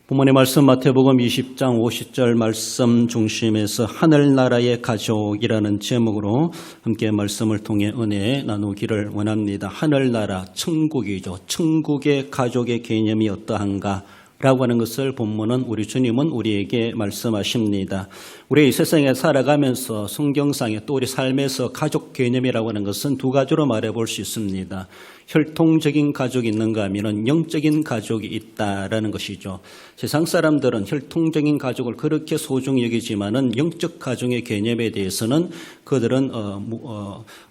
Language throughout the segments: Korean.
본문의 말씀 마태복음 20장 50절 말씀 중심에서 하늘나라의 가족이라는 제목으로 함께 말씀을 통해 은혜 나누기를 원합니다. 하늘나라, 천국이죠. 천국의 가족의 개념이 어떠한가? 라고 하는 것을 본문은 우리 주님은 우리에게 말씀하십니다. 우리 이 세상에 살아가면서 성경상에 또 우리 삶에서 가족 개념이라고 하는 것은 두 가지로 말해볼 수 있습니다. 혈통적인 가족이 있는가 하면 영적인 가족이 있다라는 것이죠. 세상 사람들은 혈통적인 가족을 그렇게 소중히 여기지만은 영적 가족의 개념에 대해서는 그들은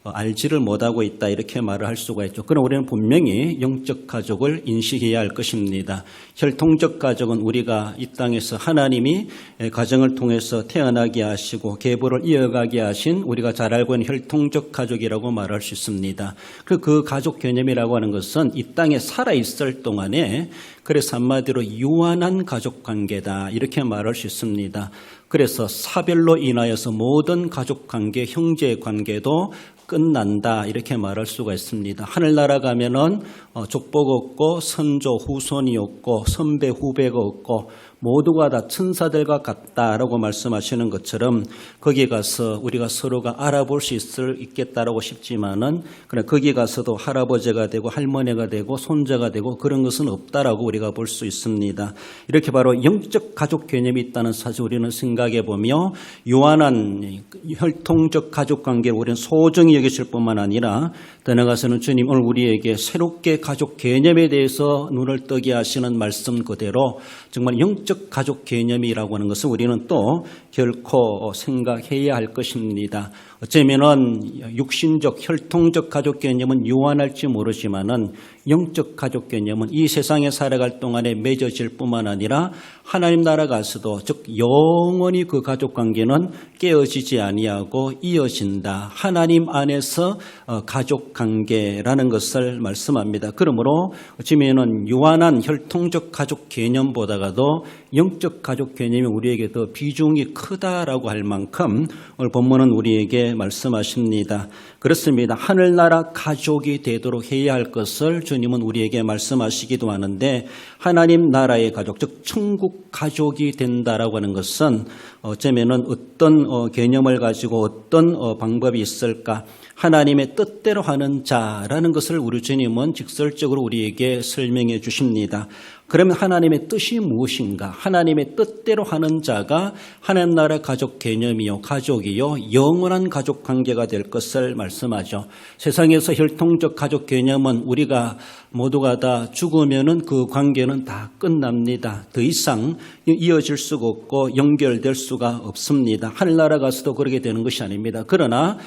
알지를 못하고 있다 이렇게 말을 할 수가 있죠. 그러나 우리는 분명히 영적 가족을 인식해야 할 것입니다. 혈통적 가족은 우리가 이 땅에서 하나님이 가정을 통해서 태어나게 하시고 계보를 이어가게 하신 우리가 잘 알고 있는 혈통적 가족이라고 말할 수 있습니다. 그 가족 개념이라고 하는 것은 이 땅에 살아있을 동안에 그래서 한마디로 유한한 가족관계다 이렇게 말할 수 있습니다. 그래서 사별로 인하여서 모든 가족관계, 형제관계도 끝난다 이렇게 말할 수가 있습니다. 하늘나라 가면은 족복 없고 선조 후손이 없고 선배 후배가 없고 모두가 다 천사들과 같다라고 말씀하시는 것처럼 거기 가서 우리가 서로가 알아볼 수 있겠다라고 싶지만은 그래 거기 가서도 할아버지가 되고 할머니가 되고 손자가 되고 그런 것은 없다라고 우리가 볼 수 있습니다. 이렇게 바로 영적 가족 개념이 있다는 사실 우리는 생각해 보며 유한한 혈통적 가족 관계를 우리는 소중히 여기실 뿐만 아니라 더 나아가서는 주님 오늘 우리에게 새롭게 가족 개념에 대해서 눈을 뜨게 하시는 말씀 그대로 정말 영적 가족 개념이라고 하는 것을 우리는 또 결코 생각해야 할 것입니다. 어쩌면은 육신적 혈통적 가족 개념은 유한할지 모르지만은 영적 가족 개념은 이 세상에 살아갈 동안에 맺어질 뿐만 아니라 하나님 나라 가서도 즉 영원히 그 가족 관계는 깨어지지 아니하고 이어진다. 하나님 안에서 가족 관계라는 것을 말씀합니다. 그러므로 어쩌면은 유한한 혈통적 가족 개념보다도 영적 가족 개념이 우리에게 더 비중이 크다라고 할 만큼 오늘 본문은 우리에게 말씀하십니다. 그렇습니다. 하늘나라 가족이 되도록 해야 할 것을 주님은 우리에게 말씀하시기도 하는데 하나님 나라의 가족, 즉 천국 가족이 된다라고 하는 것은 어쩌면은 어떤 개념을 가지고 어떤 방법이 있을까? 하나님의 뜻대로 하는 자라는 것을 우리 주님은 직설적으로 우리에게 설명해 주십니다. 그러면 하나님의 뜻이 무엇인가? 하나님의 뜻대로 하는 자가 하나님 나라 가족 개념이요, 가족이요, 영원한 가족 관계가 될 것을 말씀하죠. 세상에서 혈통적 가족 개념은 우리가 모두가 다 죽으면은 그 관계는 다 끝납니다. 더 이상 이어질 수가 없고 연결될 수가 없습니다. 하늘나라 가서도 그렇게 되는 것이 아닙니다. 그러나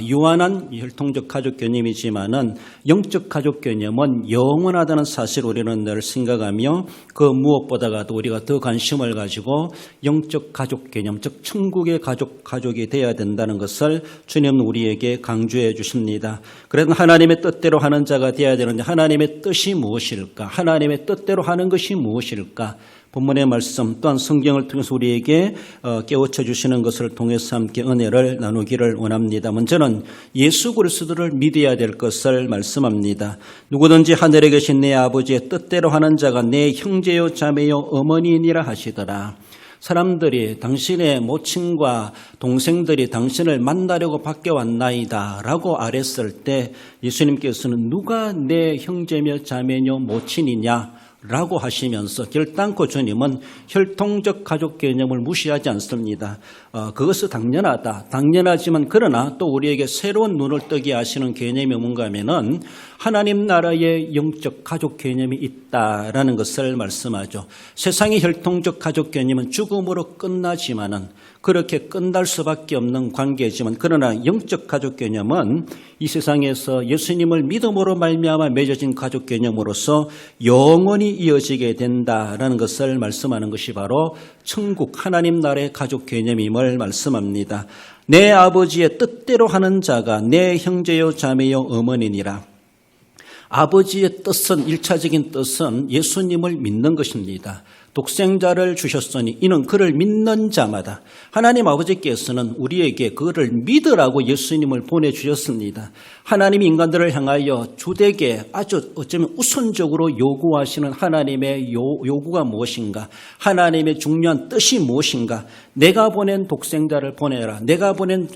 유한한 혈통적 가족 개념이지만은 영적 가족 개념은 영원하다는 사실 우리는 늘 생각하며 그 무엇보다도 우리가 더 관심을 가지고 영적 가족 개념, 즉 천국의 가족이 되어야 된다는 것을 주님은 우리에게 강조해 주십니다. 그래서 하나님의 뜻대로 하는 자가 되어야 되는데 하나님의 뜻이 무엇일까? 하나님의 뜻대로 하는 것이 무엇일까? 본문의 말씀 또한 성경을 통해서 우리에게 깨우쳐 주시는 것을 통해서 함께 은혜를 나누기를 원합니다. 먼저는 예수 그리스도를 믿어야 될 것을 말씀합니다. 누구든지 하늘에 계신 내 아버지의 뜻대로 하는 자가 내 형제요 자매요 어머니이니라 하시더라. 사람들이 당신의 모친과 동생들이 당신을 만나려고 밖에 왔나이다 라고 아랬을 때 예수님께서는 누가 내 형제며 자매며 모친이냐 라고 하시면서 결단코 주님은 혈통적 가족 개념을 무시하지 않습니다. 그것은 당연하지만 그러나 또 우리에게 새로운 눈을 뜨게 하시는 개념이 뭔가 하면은 하나님 나라의 영적 가족 개념이 있다라는 것을 말씀하죠. 세상의 혈통적 가족 개념은 죽음으로 끝나지만은 그렇게 끝날 수밖에 없는 관계지만 그러나 영적 가족 개념은 이 세상에서 예수님을 믿음으로 말미암아 맺어진 가족 개념으로서 영원히 이어지게 된다라는 것을 말씀하는 것이 바로 천국 하나님 나라의 가족 개념임을 말씀합니다. 내 아버지의 뜻대로 하는 자가 내 형제요 자매요 어머니니라. 아버지의 뜻은, 일차적인 뜻은 예수님을 믿는 것입니다. 독생자를 주셨으니 이는 그를 믿는 자마다, 하나님 아버지께서는 우리에게 그를 믿으라고 예수님을 보내주셨습니다. 하나님이 인간들을 향하여 주되게 아주 어쩌면 우선적으로 요구하시는 하나님의 요구가 무엇인가, 하나님의 중요한 뜻이 무엇인가, 내가 보낸 독생자를 보내라, 내가 보낸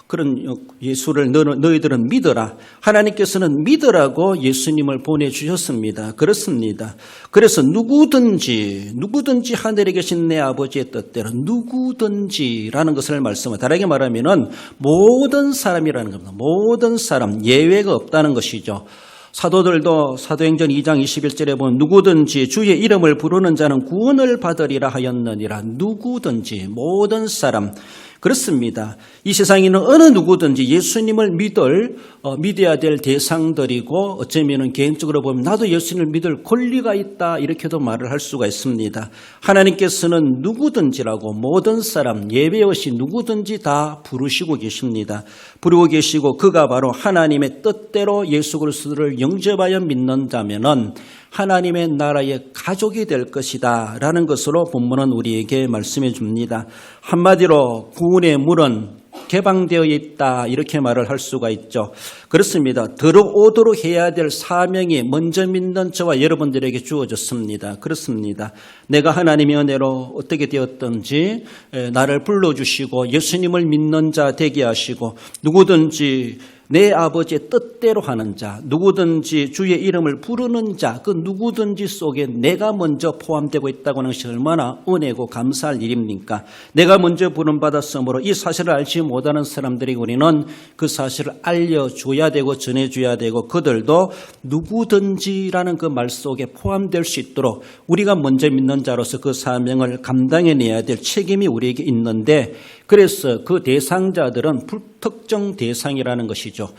그런 예수를 너희들은 믿어라. 하나님께서는 믿으라고 예수님을 보내주셨습니다. 그렇습니다. 그래서 누구든지 하늘에 계신 내 아버지의 뜻대로 누구든지라는 것을 말씀을, 다르게 말하면은 모든 사람이라는 겁니다. 모든 사람, 예외가 없다는 것이죠. 사도들도 사도행전 2장 21절에 보면 누구든지 주의 이름을 부르는 자는 구원을 받으리라 하였느니라. 누구든지, 모든 사람. 그렇습니다. 이 세상에 있는 어느 누구든지 예수님을 믿어야 될 대상들이고, 어쩌면 개인적으로 보면 나도 예수님을 믿을 권리가 있다, 이렇게도 말을 할 수가 있습니다. 하나님께서는 누구든지라고 모든 사람 예외 없이 누구든지 다 부르시고 계십니다. 부르고 계시고, 그가 바로 하나님의 뜻대로 예수 그리스도를 영접하여 믿는 자면은 하나님의 나라의 가족이 될 것이다 라는 것으로 본문은 우리에게 말씀해 줍니다. 한마디로 구원의 문은 개방되어 있다, 이렇게 말을 할 수가 있죠. 그렇습니다. 들어오도록 해야 될 사명이 먼저 믿는 저와 여러분들에게 주어졌습니다. 그렇습니다. 내가 하나님의 은혜로 어떻게 되었든지 나를 불러주시고 예수님을 믿는 자 되게 하시고, 누구든지 내 아버지의 뜻대로 하는 자, 누구든지 주의 이름을 부르는 자, 그 누구든지 속에 내가 먼저 포함되고 있다고 하는 것이 얼마나 은혜고 감사할 일입니까? 내가 먼저 부름받았으므로 이 사실을 알지 못하는 사람들이, 우리는 그 사실을 알려줘야 되고 전해줘야 되고, 그들도 누구든지라는 그 말 속에 포함될 수 있도록 우리가 먼저 믿는 자로서 그 사명을 감당해내야 될 책임이 우리에게 있는데, 그래서 그 대상자들은 불특정 대상이라는 것이죠.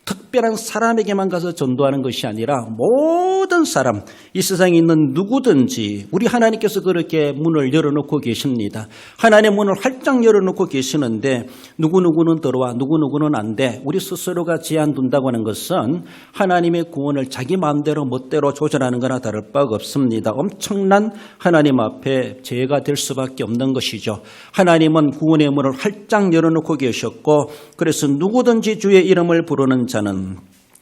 특별한 사람에게만 가서 전도하는 것이 아니라 모든 사람, 이 세상에 있는 누구든지, 우리 하나님께서 그렇게 문을 열어놓고 계십니다. 하나님의 문을 활짝 열어놓고 계시는데 누구누구는 들어와 누구누구는 안 돼, 우리 스스로가 제한 둔다고 하는 것은 하나님의 구원을 자기 마음대로 멋대로 조절하는 거나 다를 바가 없습니다. 엄청난 하나님 앞에 죄가 될 수밖에 없는 것이죠. 하나님은 구원의 문을 활짝 열어놓고 계셨고, 그래서 누구든지 주의 이름을 부르는 자는,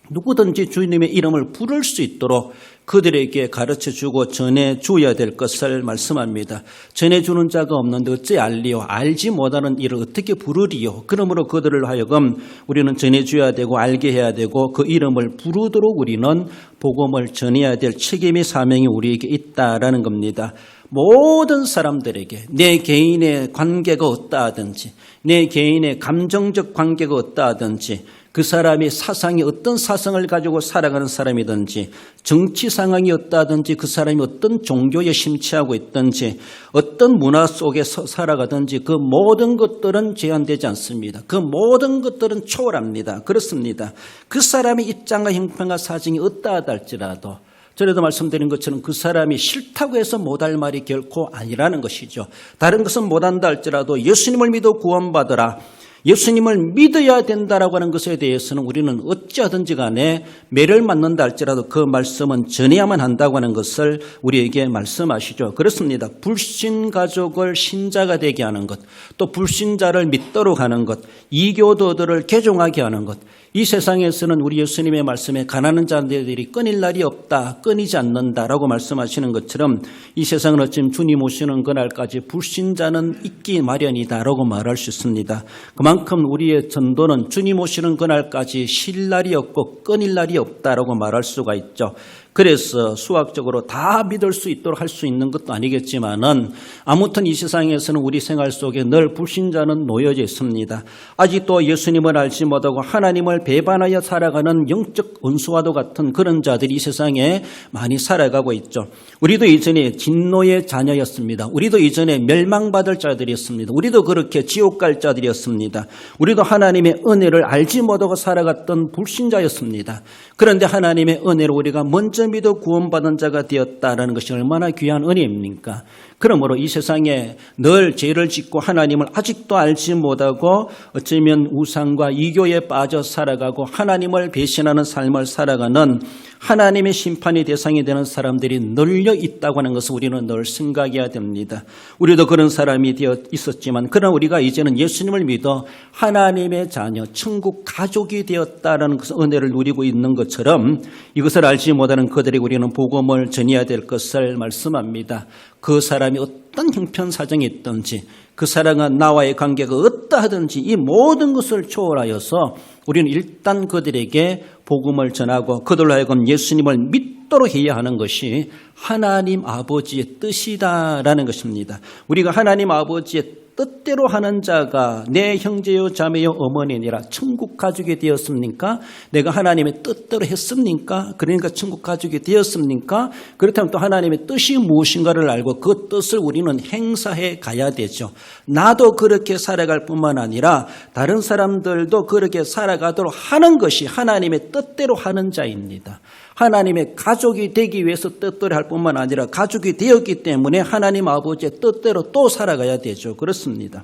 누구든지 주님의 이름을 부를 수 있도록 그들에게 가르쳐주고 전해줘야 될 것을 말씀합니다. 전해주는 자가 없는데 어찌 알리요? 알지 못하는 일을 어떻게 부르리요? 그러므로 그들을 하여금 우리는 전해줘야 되고 알게 해야 되고, 그 이름을 부르도록 우리는 복음을 전해야 될 책임의 사명이 우리에게 있다라는 겁니다. 모든 사람들에게 내 개인의 관계가 어떠 하든지, 내 개인의 감정적 관계가 어떠 하든지, 그 사람이 사상이 어떤 사상을 가지고 살아가는 사람이든지, 정치 상황이 어떠하든지, 그 사람이 어떤 종교에 심취하고 있든지, 어떤 문화 속에서 살아가든지, 그 모든 것들은 제한되지 않습니다. 그 모든 것들은 초월합니다. 그렇습니다. 그 사람의 입장과 형편과 사정이 어떠하다 할지라도, 전에도 말씀드린 것처럼 그 사람이 싫다고 해서 못할 말이 결코 아니라는 것이죠. 다른 것은 못한다 할지라도 예수님을 믿어 구원받으라, 예수님을 믿어야 된다라고 하는 것에 대해서는 우리는 어찌하든지 간에 매를 맞는다 할지라도 그 말씀은 전해야만 한다고 하는 것을 우리에게 말씀하시죠. 그렇습니다. 불신 가족을 신자가 되게 하는 것, 또 불신자를 믿도록 하는 것, 이교도들을 개종하게 하는 것, 이 세상에서는 우리 예수님의 말씀에 가난한 자들이 끊일 날이 없다, 끊이지 않는다라고 말씀하시는 것처럼 이 세상은 어찌면 주님 오시는 그날까지 불신자는 있기 마련이다라고 말할 수 있습니다. 그만큼 우리의 전도는 주님 오시는 그날까지 쉴 날이 없고 끊일 날이 없다라고 말할 수가 있죠. 그래서 수학적으로 다 믿을 수 있도록 할 수 있는 것도 아니겠지만은, 아무튼 이 세상에서는 우리 생활 속에 늘 불신자는 놓여져 있습니다. 아직도 예수님을 알지 못하고 하나님을 배반하여 살아가는 영적 원수와도 같은 그런 자들이 이 세상에 많이 살아가고 있죠. 우리도 이전에 진노의 자녀였습니다. 우리도 이전에 멸망받을 자들이었습니다. 우리도 그렇게 지옥 갈 자들이었습니다. 우리도 하나님의 은혜를 알지 못하고 살아갔던 불신자였습니다. 그런데 하나님의 은혜로 우리가 먼저 믿어 구원받은 자가 되었다라는 것이 얼마나 귀한 은혜입니까? 그러므로 이 세상에 늘 죄를 짓고 하나님을 아직도 알지 못하고 어쩌면 우상과 이교에 빠져 살아가고 하나님을 배신하는 삶을 살아가는 하나님의 심판의 대상이 되는 사람들이 널려 있다고 하는 것을 우리는 늘 생각해야 됩니다. 우리도 그런 사람이 되어 있었지만 그러나 우리가 이제는 예수님을 믿어 하나님의 자녀, 천국 가족이 되었다는 은혜를 누리고 있는 것처럼 이것을 알지 못하는 그들에게 우리는 복음을 전해야 될 것을 말씀합니다. 그 사람이 어떤 형편사정이 있든지 그 사람과 나와의 관계가 어떠하든지 이 모든 것을 초월하여서 우리는 일단 그들에게 복음을 전하고 그들로 하여금 예수님을 믿도록 해야 하는 것이 하나님 아버지의 뜻이다라는 것입니다. 우리가 하나님 아버지의 뜻대로 하는 자가 내 형제요 자매요 어머니니라 천국 가족이 되었습니까? 내가 하나님의 뜻대로 했습니까? 그러니까 천국 가족이 되었습니까? 그렇다면 또 하나님의 뜻이 무엇인가를 알고 그 뜻을 우리는 행사해 가야 되죠. 나도 그렇게 살아갈 뿐만 아니라 다른 사람들도 그렇게 살아가도록 하는 것이 하나님의 뜻대로 하는 자입니다. 하나님의 가족이 되기 위해서 뜻대로 할 뿐만 아니라 가족이 되었기 때문에 하나님 아버지의 뜻대로 또 살아가야 되죠. 그렇습니다.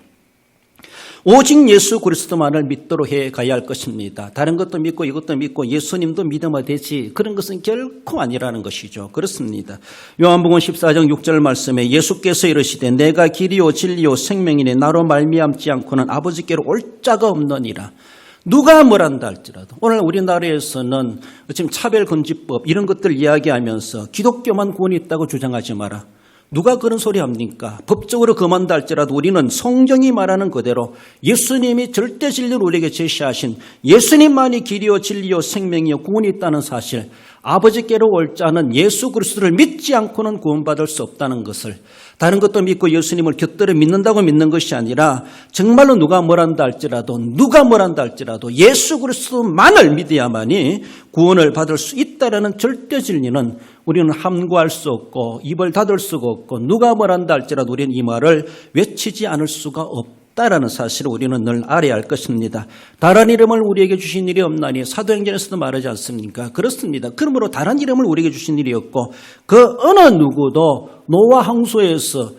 오직 예수 그리스도만을 믿도록 해 가야 할 것입니다. 다른 것도 믿고 이것도 믿고 예수님도 믿으면 되지 그런 것은 결코 아니라는 것이죠. 그렇습니다. 요한복음 14장 6절 말씀에 예수께서 이르시되 내가 길이요 진리요 생명이니 나로 말미암지 않고는 아버지께로 올 자가 없느니라. 누가 뭐란다 할지라도 오늘 우리나라에서는 지금 차별금지법 이런 것들 이야기하면서 기독교만 구원이 있다고 주장하지 마라. 누가 그런 소리 합니까? 법적으로 금한다 할지라도 우리는 성경이 말하는 그대로 예수님이 절대 진리를 우리에게 제시하신 예수님만이 길이요 진리요 생명이요 구원이 있다는 사실, 아버지께로 올 자는 예수 그리스도를 믿지 않고는 구원받을 수 없다는 것을, 다른 것도 믿고 예수님을 곁들여 믿는다고 믿는 것이 아니라 정말로 누가 뭐란다 할지라도 예수 그리스도만을 믿어야만이 구원을 받을 수 있다라는 절대 진리는 우리는 함구할 수 없고 입을 닫을 수가 없고 누가 뭐란다 할지라도 우리는 이 말을 외치지 않을 수가 없다라는 사실을 우리는 늘 알아야 할 것입니다. 다른 이름을 우리에게 주신 일이 없나니 사도행전에서도 말하지 않습니까? 그렇습니다. 그러므로 다른 이름을 우리에게 주신 일이 없고 그 어느 누구도 노아 홍수에서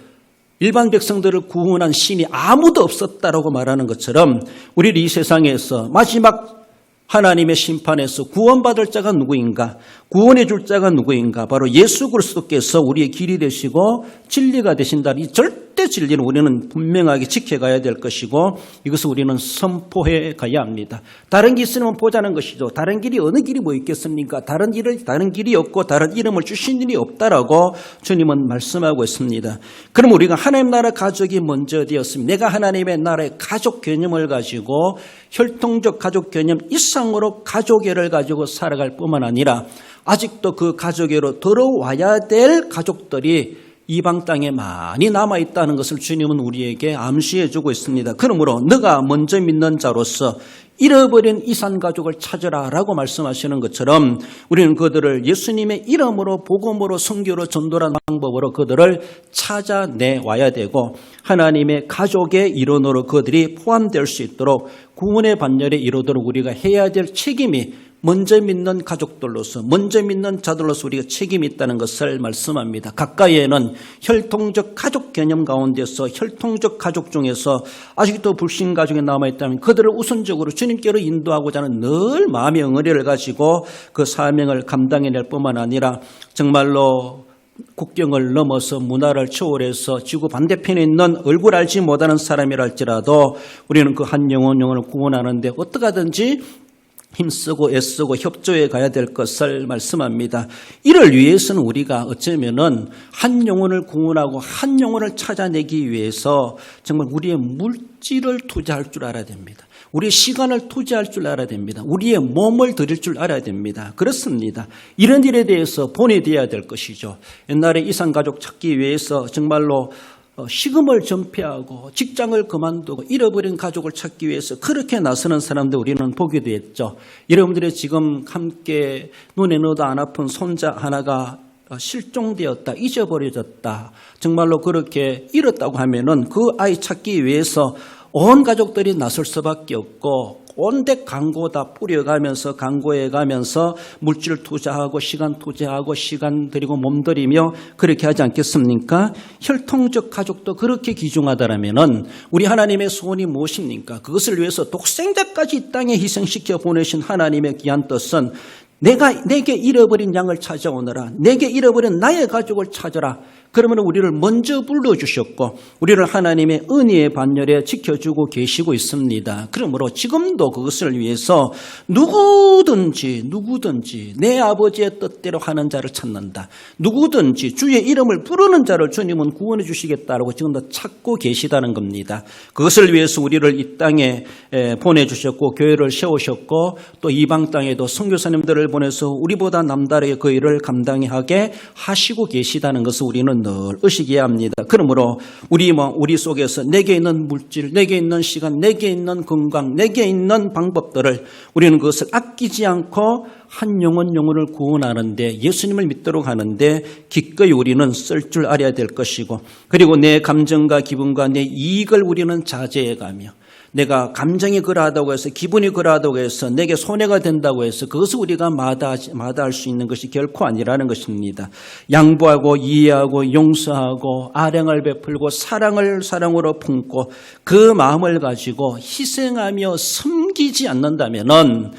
일반 백성들을 구원한 신이 아무도 없었다라고 말하는 것처럼 우리는 이 세상에서 마지막 하나님의 심판에서 구원받을 자가 누구인가? 구원해 줄 자가 누구인가? 바로 예수 그리스도께서 우리의 길이 되시고 진리가 되신다는 이 절대 진리는 우리는 분명하게 지켜가야 될 것이고 이것을 우리는 선포해 가야 합니다. 다른 길 있으면 보자는 것이죠. 다른 길이 어느 길이 뭐 있겠습니까? 다른 길이 없고 다른 이름을 주신 일이 없다라고 주님은 말씀하고 있습니다. 그럼 우리가 하나님 나라 가족이 먼저 되었습니다. 내가 하나님의 나라의 가족 개념을 가지고 혈통적 가족 개념 이상으로 가족애를 가지고 살아갈 뿐만 아니라 아직도 그 가족애로 들어와야 될 가족들이 이방 땅에 많이 남아있다는 것을 주님은 우리에게 암시해 주고 있습니다. 그러므로 너가 먼저 믿는 자로서 잃어버린 이산 가족을 찾으라라고 말씀하시는 것처럼 우리는 그들을 예수님의 이름으로 복음으로 선교로 전도라는 방법으로 그들을 찾아내와야 되고 하나님의 가족의 일원으로 그들이 포함될 수 있도록 구원의 반열에 이르도록 우리가 해야 될 책임이 먼저 믿는 가족들로서 먼저 믿는 자들로서 우리가 책임이 있다는 것을 말씀합니다. 가까이에는 혈통적 가족 개념 가운데서 혈통적 가족 중에서 아직도 불신 가족이 남아있다면 그들을 우선적으로 주님께로 인도하고자 하는 늘 마음의 응어리를 가지고 그 사명을 감당해낼 뿐만 아니라 정말로 국경을 넘어서 문화를 초월해서 지구 반대편에 있는 얼굴 알지 못하는 사람이랄지라도 우리는 그 한 영혼을 구원하는데 어떻게 하든지 힘쓰고 애쓰고 협조해 가야 될 것을 말씀합니다. 이를 위해서는 우리가 어쩌면은 한 영혼을 구원하고 한 영혼을 찾아내기 위해서 정말 우리의 물질을 투자할 줄 알아야 됩니다. 우리의 시간을 투자할 줄 알아야 됩니다. 우리의 몸을 드릴 줄 알아야 됩니다. 그렇습니다. 이런 일에 대해서 본이 되어야 될 것이죠. 옛날에 이산가족 찾기 위해서 정말로 식음을 전폐하고 직장을 그만두고 잃어버린 가족을 찾기 위해서 그렇게 나서는 사람들 우리는 보기도 했죠. 여러분들이 지금 함께 눈에 넣어도 안 아픈 손자 하나가 실종되었다, 잊어버려졌다, 정말로 그렇게 잃었다고 하면은 그 아이 찾기 위해서 온 가족들이 나설 수밖에 없고 온데 광고다 뿌려가면서 광고해가면서 물질 투자하고 시간 투자하고 시간 들이고 몸 들이며 그렇게 하지 않겠습니까? 혈통적 가족도 그렇게 귀중하다라면은 우리 하나님의 소원이 무엇입니까? 그것을 위해서 독생자까지 이 땅에 희생시켜 보내신 하나님의 귀한 뜻은 내게 잃어버린 양을 찾아오너라. 내게 잃어버린 나의 가족을 찾아라. 그러면 우리를 먼저 불러주셨고 우리를 하나님의 은혜의 반열에 지켜주고 계시고 있습니다. 그러므로 지금도 그것을 위해서 누구든지 내 아버지의 뜻대로 하는 자를 찾는다. 누구든지 주의 이름을 부르는 자를 주님은 구원해 주시겠다라고 지금도 찾고 계시다는 겁니다. 그것을 위해서 우리를 이 땅에 보내주셨고 교회를 세우셨고 또 이방 땅에도 선교사님들을 보내서 우리보다 남다르게 그 일을 감당하게 하시고 계시다는 것을 우리는 늘 의식해야 합니다. 그러므로 우리 속에서 내게 있는 물질, 내게 있는 시간, 내게 있는 건강, 내게 있는 방법들을 우리는 그것을 아끼지 않고 한 영혼을 구원하는데 예수님을 믿도록 하는데 기꺼이 우리는 쓸 줄 알아야 될 것이고 그리고 내 감정과 기분과 내 이익을 우리는 자제해가며 내가 감정이 그러하다고 해서 기분이 그러하다고 해서 내게 손해가 된다고 해서 그것을 우리가 마다할 수 있는 것이 결코 아니라는 것입니다. 양보하고 이해하고 용서하고 아량을 베풀고 사랑을 사랑으로 품고 그 마음을 가지고 희생하며 섬기지 않는다면은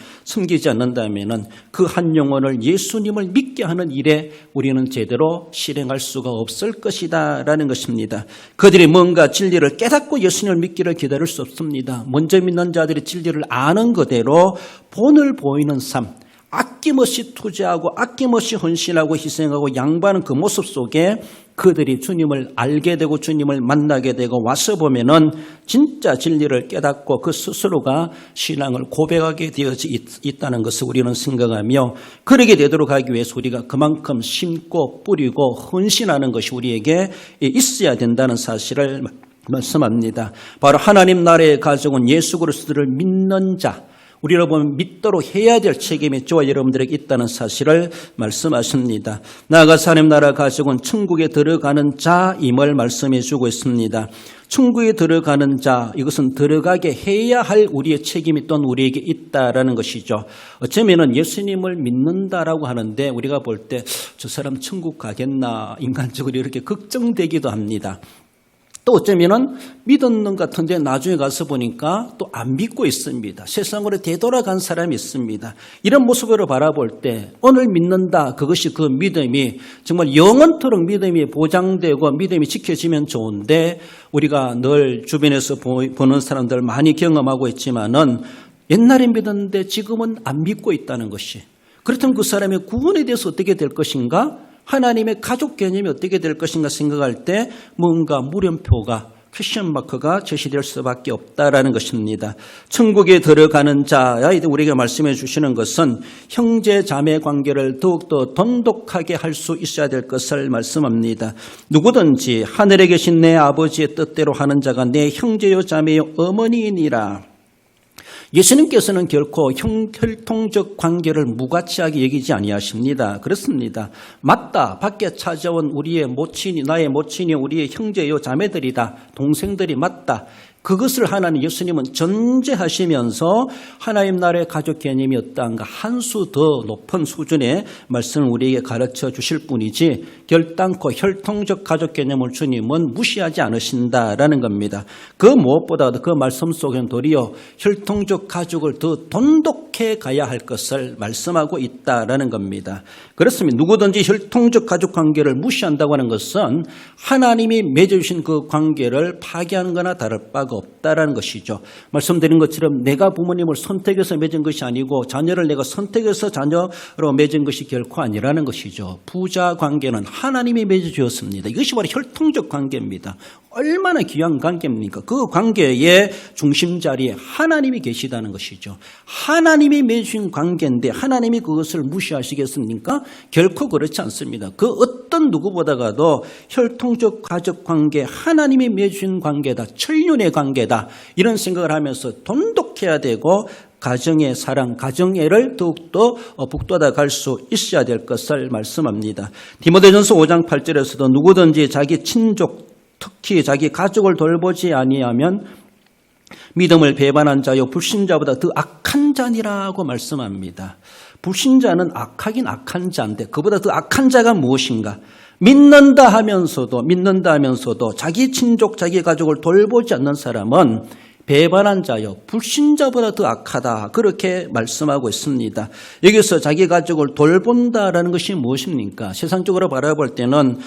그 한 영혼을 예수님을 믿게 하는 일에 우리는 제대로 실행할 수가 없을 것이다라는 것입니다. 그들이 뭔가 진리를 깨닫고 예수님을 믿기를 기다릴 수 없습니다. 먼저 믿는 자들이 진리를 아는 그대로 본을 보이는 삶, 아낌없이 투자하고 아낌없이 헌신하고 희생하고 양보하는 그 모습 속에 그들이 주님을 알게 되고 주님을 만나게 되고 와서 보면은 진짜 진리를 깨닫고 그 스스로가 신앙을 고백하게 되어져 있다는 것을 우리는 생각하며 그러게 되도록 하기 위해서 우리가 그만큼 심고 뿌리고 헌신하는 것이 우리에게 있어야 된다는 사실을 말씀합니다. 바로 하나님 나라의 가족은 예수 그리스도를 믿는 자, 우리로 보면 믿도록 해야 될 책임이 저와 여러분들에게 있다는 사실을 말씀하십니다. 나아가서 하나님 나라 가족은 천국에 들어가는 자임을 말씀해 주고 있습니다. 천국에 들어가는 자, 이것은 들어가게 해야 할 우리의 책임이 또한 우리에게 있다라는 것이죠. 어쩌면은 예수님을 믿는다라고 하는데 우리가 볼 때 저 사람 천국 가겠나 인간적으로 이렇게 걱정되기도 합니다. 또 어쩌면은 믿었는 것 같은데 나중에 가서 보니까 또 안 믿고 있습니다. 세상으로 되돌아간 사람이 있습니다. 이런 모습으로 바라볼 때 오늘 믿는다, 그것이 그 믿음이 정말 영원토록 믿음이 보장되고 믿음이 지켜지면 좋은데 우리가 늘 주변에서 보는 사람들 많이 경험하고 있지만은 옛날에 믿었는데 지금은 안 믿고 있다는 것이, 그렇다면 그 사람의 구원에 대해서 어떻게 될 것인가? 하나님의 가족 개념이 어떻게 될 것인가 생각할 때 뭔가 물음표가, 퀘션 마크가 제시될 수밖에 없다라는 것입니다. 천국에 들어가는 자야 우리가 말씀해 주시는 것은 형제 자매 관계를 더욱더 돈독하게 할 수 있어야 될 것을 말씀합니다. 누구든지 하늘에 계신 내 아버지의 뜻대로 하는 자가 내 형제요 자매요 어머니이니라. 예수님께서는 결코 혈통적 관계를 무가치하게 여기지 아니하십니다. 그렇습니다. 맞다. 밖에 찾아온 우리의 모친이, 나의 모친이 우리의 형제요 자매들이다. 동생들이 맞다. 그것을 하나님 예수님은 전제하시면서 하나님 나라의 가족 개념이 어떠한가 한 수 더 높은 수준의 말씀을 우리에게 가르쳐 주실 뿐이지 결단코 혈통적 가족 개념을 주님은 무시하지 않으신다라는 겁니다. 그 무엇보다도 그 말씀 속에는 도리어 혈통적 가족을 더 돈독해 가야 할 것을 말씀하고 있다라는 겁니다. 그렇습니다. 누구든지 혈통적 가족 관계를 무시한다고 하는 것은 하나님이 맺어주신 그 관계를 파괴하는 거나 다를 바가 없다라는 것이죠. 말씀드린 것처럼 내가 부모님을 선택해서 맺은 것이 아니고 자녀를 내가 선택해서 자녀로 맺은 것이 결코 아니라는 것이죠. 부자 관계는 하나님이 맺어주었습니다. 이것이 바로 혈통적 관계입니다. 얼마나 귀한 관계입니까? 그 관계의 중심 자리에 하나님이 계시다는 것이죠. 하나님이 맺으신 관계인데 하나님이 그것을 무시하시겠습니까? 결코 그렇지 않습니다. 그 어떤 누구보다도 혈통적 가족 관계, 하나님이 맺으신 관계다, 천륜의 관계다, 이런 생각을 하면서 돈독해야 되고 가정의 사랑, 가정애를 더욱더 북돋아 갈 수 있어야 될 것을 말씀합니다. 디모데전서 5장 8절에서도 누구든지 자기 친족, 특히 자기 가족을 돌보지 아니하면 믿음을 배반한 자요 불신자보다 더 악한 자니라고 말씀합니다. 불신자는 악하긴 악한 자인데 그보다 더 악한 자가 무엇인가? 믿는다 하면서도 자기 친족, 자기 가족을 돌보지 않는 사람은 배반한 자요 불신자보다 더 악하다, 그렇게 말씀하고 있습니다. 여기서 자기 가족을 돌본다라는 것이 무엇입니까? 세상적으로 바라볼 때는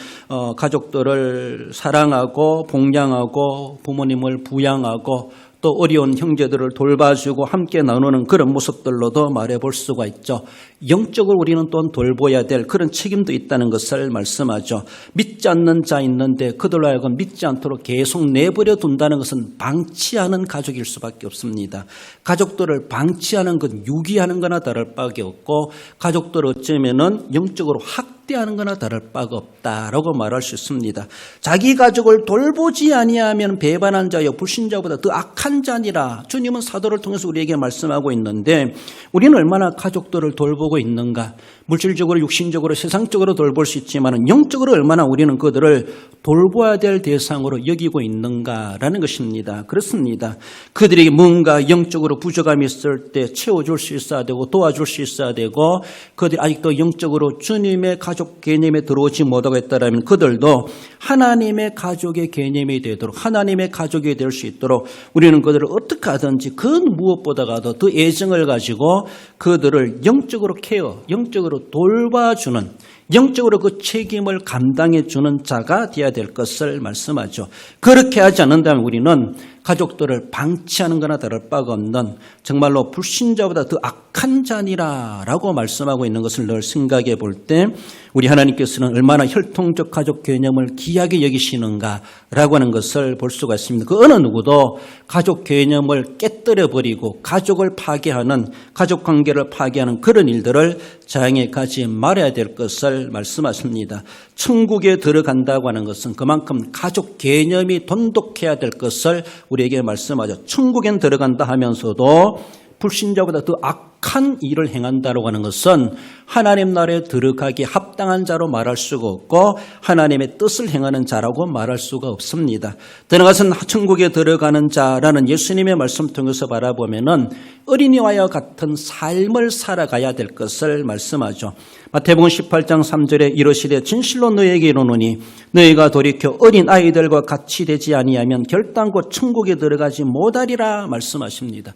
가족들을 사랑하고 봉양하고 부모님을 부양하고 또 어려운 형제들을 돌봐주고 함께 나누는 그런 모습들로도 말해볼 수가 있죠. 영적으로 우리는 또한 돌봐야 될 그런 책임도 있다는 것을 말씀하죠. 믿지 않는 자 있는데 그들로 하여금 믿지 않도록 계속 내버려 둔다는 것은 방치하는 가족일 수밖에 없습니다. 가족들을 방치하는 것, 유기하는 거나 다를 바가 없고 가족들 어쩌면은 영적으로 학대하는 거나 다를 바가 없다라고 말할 수 있습니다. 자기 가족을 돌보지 아니하면 배반한 자여 불신자보다 더 악한 자니라. 주님은 사도를 통해서 우리에게 말씀하고 있는데 우리는 얼마나 가족들을 돌보고 있는가? 물질적으로, 육신적으로, 세상적으로 돌볼 수 있지만 영적으로 얼마나 우리는 그들을 돌봐야 될 대상으로 여기고 있는가라는 것입니다. 그렇습니다. 그들에게 뭔가 영적으로 부족함이 있을 때 채워줄 수 있어야 되고 도와줄 수 있어야 되고, 그들이 아직도 영적으로 주님의 가족 개념에 들어오지 못하고 있다면 그들도 하나님의 가족의 개념이 되도록, 하나님의 가족이 될 수 있도록 우리는 그들을 어떻게 하든지 그 무엇보다도 더 애정을 가지고 그들을 영적으로 케어, 영적으로 돌봐주는, 영적으로 그 책임을 감당해주는 자가 되어야 될 것을 말씀하죠. 그렇게 하지 않는다면 우리는 가족들을 방치하는 거나 다를 바가 없는 정말로 불신자보다 더 악한 자니라라고 말씀하고 있는 것을 늘 생각해 볼 때 우리 하나님께서는 얼마나 혈통적 가족 개념을 귀하게 여기시는가라고 하는 것을 볼 수가 있습니다. 그 어느 누구도 가족 개념을 깨뜨려 버리고 가족을 파괴하는, 가족 관계를 파괴하는 그런 일들을 자행해 가지 말아야 될 것을 말씀하십니다. 천국에 들어간다고 하는 것은 그만큼 가족 개념이 돈독해야 될 것을 우리에게 말씀하죠. 천국엔 들어간다 하면서도 불신자보다 더 악한 일을 행한다고 하는 것은 하나님 나라에 들어가기 합당한 자로 말할 수가 없고 하나님의 뜻을 행하는 자라고 말할 수가 없습니다. 들어가서 천국에 들어가는 자라는 예수님의 말씀 통해서 바라보면은 어린이와 같은 삶을 살아가야 될 것을 말씀하죠. 마태복음 18장 3절에 이르시되 진실로 너희에게 이르노니 너희가 돌이켜 어린 아이들과 같이 되지 아니하면 결단코 천국에 들어가지 못하리라 말씀하십니다.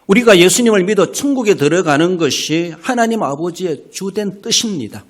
우리가 예수님을 믿어 천국에 들어가는 것이 하나님 아버지의 주된 뜻입니다.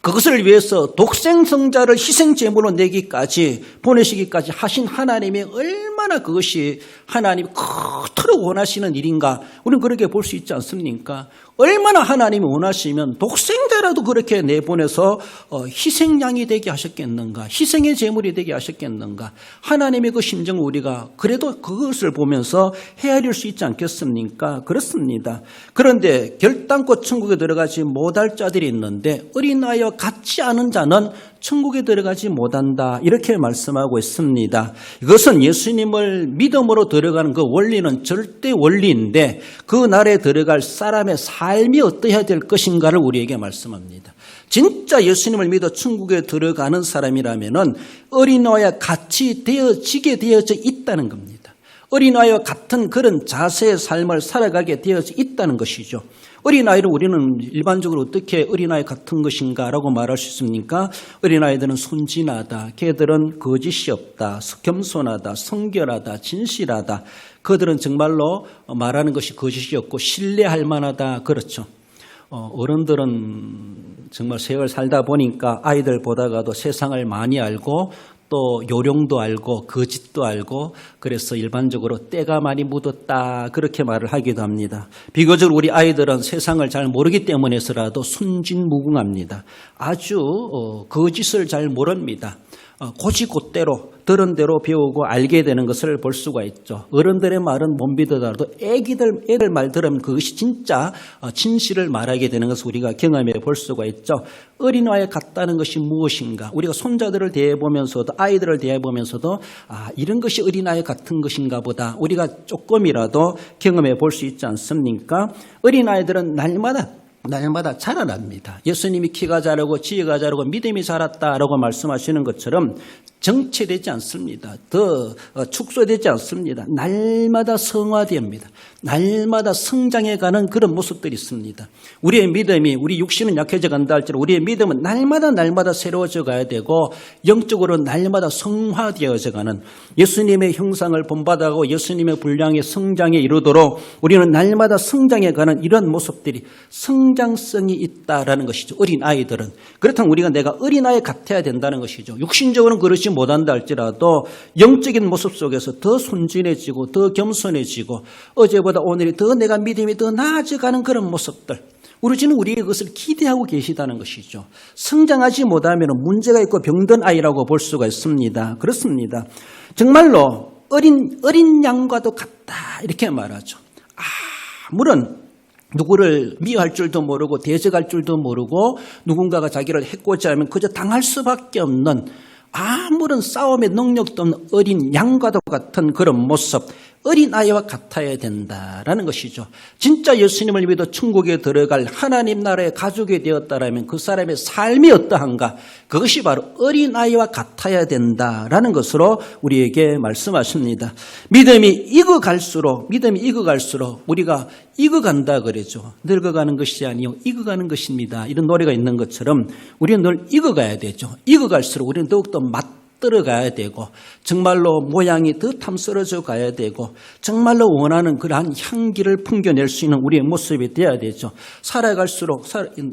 그것을 위해서 독생성자를 희생제물로 내기까지, 보내시기까지 하신 하나님의 얼마나 그것이 하나님이 그토록 원하시는 일인가, 우리는 그렇게 볼 수 있지 않습니까? 얼마나 하나님이 원하시면 독생자라도 그렇게 내보내서 희생양이 되게 하셨겠는가, 희생의 제물이 되게 하셨겠는가. 하나님의 그 심정을 우리가 그래도 그것을 보면서 헤아릴 수 있지 않겠습니까? 그렇습니다. 그런데 결단코 천국에 들어가지 못할 자들이 있는데 어린아이와 같지 않은 자는 천국에 들어가지 못한다, 이렇게 말씀하고 있습니다. 이것은 예수님을 믿음으로 들어가는 그 원리는 절대 원리인데 그 나라에 들어갈 사람의 삶이 어떠해야 될 것인가를 우리에게 말씀합니다. 진짜 예수님을 믿어 천국에 들어가는 사람이라면은 어린아이와 같이 되어지게 되어져 있다는 겁니다. 어린아이와 같은 그런 자세의 삶을 살아가게 되어져 있다는 것이죠. 어린아이를 우리는 일반적으로 어떻게 어린아이 같은 것인가라고 말할 수 있습니까? 어린아이들은 순진하다, 걔들은 거짓이 없다, 겸손하다, 성결하다, 진실하다, 그들은 정말로 말하는 것이 거짓이 없고 신뢰할 만하다, 그렇죠. 어른들은 정말 세월 살다 보니까 아이들 보다가도 세상을 많이 알고 또 요령도 알고 거짓도 알고, 그래서 일반적으로 때가 많이 묻었다, 그렇게 말을 하기도 합니다. 비교적으로 우리 아이들은 세상을 잘 모르기 때문에서라도 순진무궁합니다. 아주 거짓을 잘 모릅니다. 곧이곧대로 들은 대로 배우고 알게 되는 것을 볼 수가 있죠. 어른들의 말은 못 믿더라도 애들 말 들으면 그것이 진짜 진실을 말하게 되는 것을 우리가 경험해 볼 수가 있죠. 어린아이에 같다는 것이 무엇인가? 우리가 손자들을 대해보면서도, 아이들을 대해보면서도 이런 것이 어린아이 같은 것인가 보다 우리가 조금이라도 경험해 볼 수 있지 않습니까? 어린아이들은 날마다 자라납니다. 예수님이 키가 자라고 지혜가 자라고 믿음이 자랐다라고 말씀하시는 것처럼 정체되지 않습니다. 더 축소되지 않습니다. 날마다 성화됩니다. 날마다 성장해가는 그런 모습들이 있습니다. 우리의 믿음이, 우리 육신은 약해져 간다 할지라도 우리의 믿음은 날마다 새로워져 가야 되고 영적으로 날마다 성화되어져 가는 예수님의 형상을 본받아가고 예수님의 분량의 성장에 이르도록 우리는 날마다 성장해가는 이런 모습들이 성장성이 있다라는 것이죠. 어린아이들은. 그렇다면 우리가 내가 어린아이 같아야 된다는 것이죠. 육신적으로는 그렇지 못한다 할지라도 영적인 모습 속에서 더 순진해지고 더 겸손해지고 어제보다 오늘이 더 내가 믿음이 더 나아져가는 그런 모습들. 우리 주는 우리에게 그것을 기대하고 계시다는 것이죠. 성장하지 못하면 문제가 있고 병든 아이라고 볼 수가 있습니다. 그렇습니다. 정말로 어린 양과도 같다 이렇게 말하죠. 아무런 누구를 미워할 줄도 모르고 대적할 줄도 모르고 누군가가 자기를 해코지 하면 그저 당할 수밖에 없는 아무런 싸움의 능력도 없는 어린 양과도 같은 그런 모습, 어린아이와 같아야 된다라는 것이죠. 진짜 예수님을 믿어 천국에 들어갈 하나님 나라의 가족이 되었다라면 그 사람의 삶이 어떠한가? 그것이 바로 어린아이와 같아야 된다라는 것으로 우리에게 말씀하십니다. 믿음이 익어갈수록 우리가 익어간다 그러죠. 늙어가는 것이 아니요 익어가는 것입니다. 이런 노래가 있는 것처럼 우리는 늘 익어가야 되죠. 익어갈수록 우리는 더욱더 들어가야 되고 정말로 모양이 더 탐스러져 가야 되고 정말로 원하는 그러한 향기를 풍겨낼 수 있는 우리의 모습이 되어야 되죠. 살아갈수록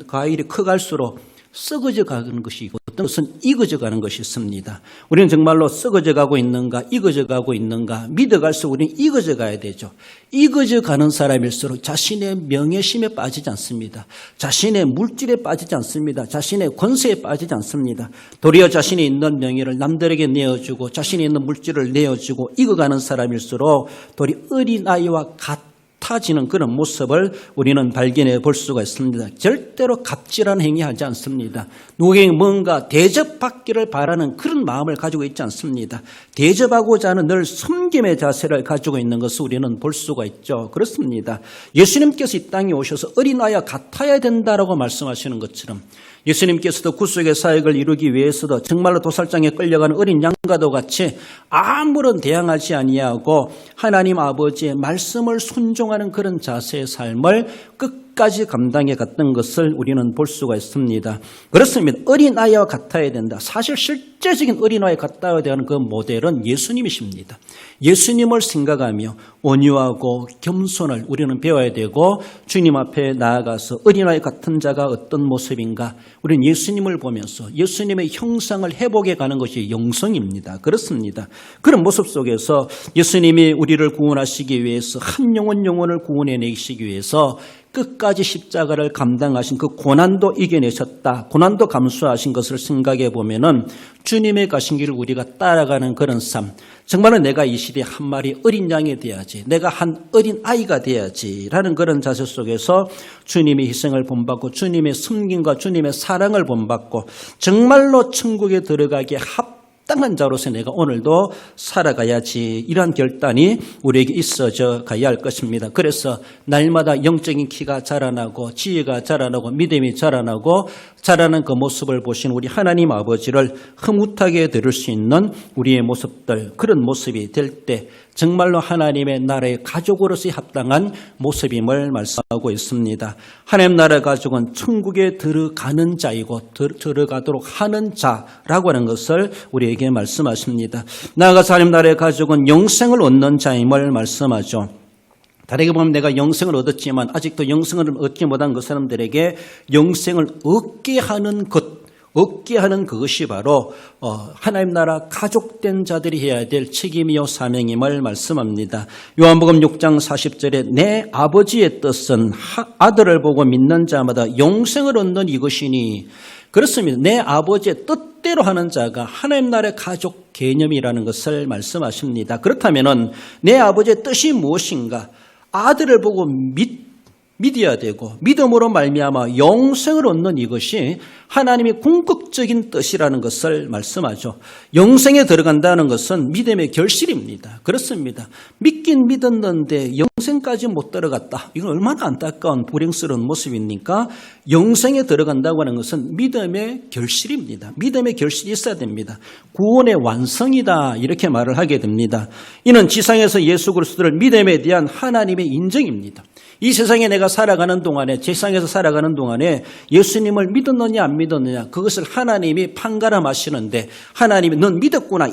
과일이 커갈수록 썩어져 가는 것이고 어떤 것은 익어져 가는 것이 있습니다. 우리는 정말로 썩어져 가고 있는가 익어져 가고 있는가 믿어갈수록 우리는 익어져 가야 되죠. 익어져 가는 사람일수록 자신의 명예심에 빠지지 않습니다. 자신의 물질에 빠지지 않습니다. 자신의 권세에 빠지지 않습니다. 도리어 자신이 있는 명예를 남들에게 내어주고 자신이 있는 물질을 내어주고 익어가는 사람일수록 도리 어린아이와 같아지는 그런 모습을 우리는 발견해 볼 수가 있습니다. 절대로 갑질한 행위하지 않습니다. 누구에게 뭔가 대접받기를 바라는 그런 마음을 가지고 있지 않습니다. 대접하고자 하는 늘 섬김의 자세를 가지고 있는 것을 우리는 볼 수가 있죠. 그렇습니다. 예수님께서 이 땅에 오셔서 어린아이와 같아야 된다라고 말씀하시는 것처럼 예수님께서도 구속의 사역을 이루기 위해서도 정말로 도살장에 끌려가는 어린 양과도 같이 아무런 대항하지 아니하고 하나님 아버지의 말씀을 순종하는 그런 자세의 삶을 끝까지 감당해 갔던 것을 우리는 볼 수가 있습니다. 그렇습니다. 어린아이와 같아야 된다. 사실 실제적인 어린아이와 같아야 되는 그 모델은 예수님이십니다. 예수님을 생각하며 온유하고 겸손을 우리는 배워야 되고 주님 앞에 나아가서 어린아이 같은 자가 어떤 모습인가 우리는 예수님을 보면서 예수님의 형상을 회복해 가는 것이 영성입니다. 그렇습니다. 그런 모습 속에서 예수님이 우리를 구원하시기 위해서 한 영혼을 구원해내시기 위해서 끝까지 십자가를 감당하신 그 고난도 이겨내셨다. 고난도 감수하신 것을 생각해 보면은 주님의 가신 길을 우리가 따라가는 그런 삶. 정말로 내가 이 시대에 한 마리 어린 양이 돼야지. 내가 한 어린 아이가 돼야지. 라는 그런 자세 속에서 주님의 희생을 본받고 주님의 섬김과 주님의 사랑을 본받고 정말로 천국에 들어가기에 합당한 자로서 내가 오늘도 살아가야지 이러한 결단이 우리에게 있어져 가야 할 것입니다. 그래서 날마다 영적인 키가 자라나고 지혜가 자라나고 믿음이 자라나고 자라는 그 모습을 보신 우리 하나님 아버지를 흐뭇하게 들을 수 있는 우리의 모습들 그런 모습이 될 때 정말로 하나님의 나라의 가족으로서의 합당한 모습임을 말씀하고 있습니다. 하나님 나라 가족은 천국에 들어가는 자이고 들어가도록 하는 자라고 하는 것을 우리에게 말씀하십니다. 나아가서 하나님 나라의 가족은 영생을 얻는 자임을 말씀하죠. 다르게 보면 내가 영생을 얻었지만 아직도 영생을 얻지 못한 그 사람들에게 영생을 얻게 하는 그것이 바로 하나님 나라 가족된 자들이 해야 될 책임이요 사명임을 말씀합니다. 요한복음 6장 40절에 내 아버지의 뜻은 아들을 보고 믿는 자마다 영생을 얻는 이것이니 그렇습니다. 내 아버지의 뜻대로 하는 자가 하나님 나라의 가족 개념이라는 것을 말씀하십니다. 그렇다면 내 아버지의 뜻이 무엇인가? 아들을 보고 믿어야 되고 믿음으로 말미암아 영생을 얻는 이것이 하나님의 궁극적인 뜻이라는 것을 말씀하죠. 영생에 들어간다는 것은 믿음의 결실입니다. 그렇습니다. 믿긴 믿었는데 영생까지 못 들어갔다. 이건 얼마나 안타까운 불행스러운 모습입니까? 영생에 들어간다고 하는 것은 믿음의 결실입니다. 믿음의 결실이 있어야 됩니다. 구원의 완성이다 이렇게 말을 하게 됩니다. 이는 지상에서 예수 그리스도를 믿음에 대한 하나님의 인정입니다. 이 세상에 내가 살아가는 동안에 세상에서 살아가는 동안에 예수님을 믿었느냐 안 믿었느냐 그것을 하나님이 판가름하시는데 하나님이 넌 믿었구나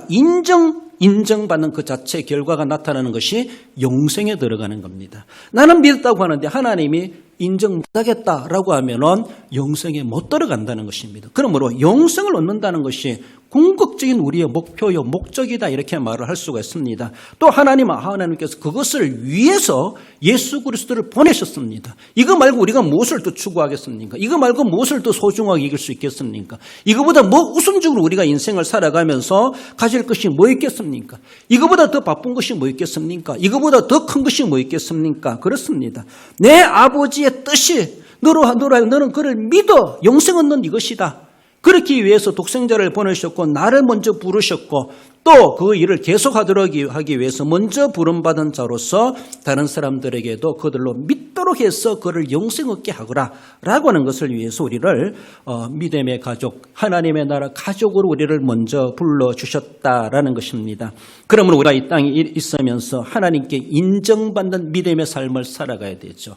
인정받는 그 자체의 결과가 나타나는 것이 영생에 들어가는 겁니다. 나는 믿었다고 하는데 하나님이 인정 못하겠다라고 하면은 영생에 못 들어간다는 것입니다. 그러므로 영생을 얻는다는 것이 궁극적인 우리의 목표요 목적이다 이렇게 말을 할 수가 있습니다. 또 하나님께서 그것을 위해서 예수 그리스도를 보내셨습니다. 이거 말고 우리가 무엇을 더 추구하겠습니까? 이거 말고 무엇을 더 소중하게 이길 수 있겠습니까? 이거보다 뭐 우선적으로 우리가 인생을 살아가면서 가질 것이 뭐 있겠습니까? 이거보다 더 바쁜 것이 뭐 있겠습니까? 이거보다 더 큰 것이 뭐 있겠습니까? 그렇습니다. 내 아버지의 뜻이 너는 그를 믿어 영생 얻는 이것이다. 그렇기 위해서 독생자를 보내셨고 나를 먼저 부르셨고 또 그 일을 계속하도록 하기 위해서 먼저 부름받은 자로서 다른 사람들에게도 그들로 믿도록 해서 그를 영생 얻게 하거라 라고 하는 것을 위해서 우리를 믿음의 가족, 하나님의 나라 가족으로 우리를 먼저 불러주셨다라는 것입니다. 그러므로 우리가 이 땅에 있으면서 하나님께 인정받는 믿음의 삶을 살아가야 되죠.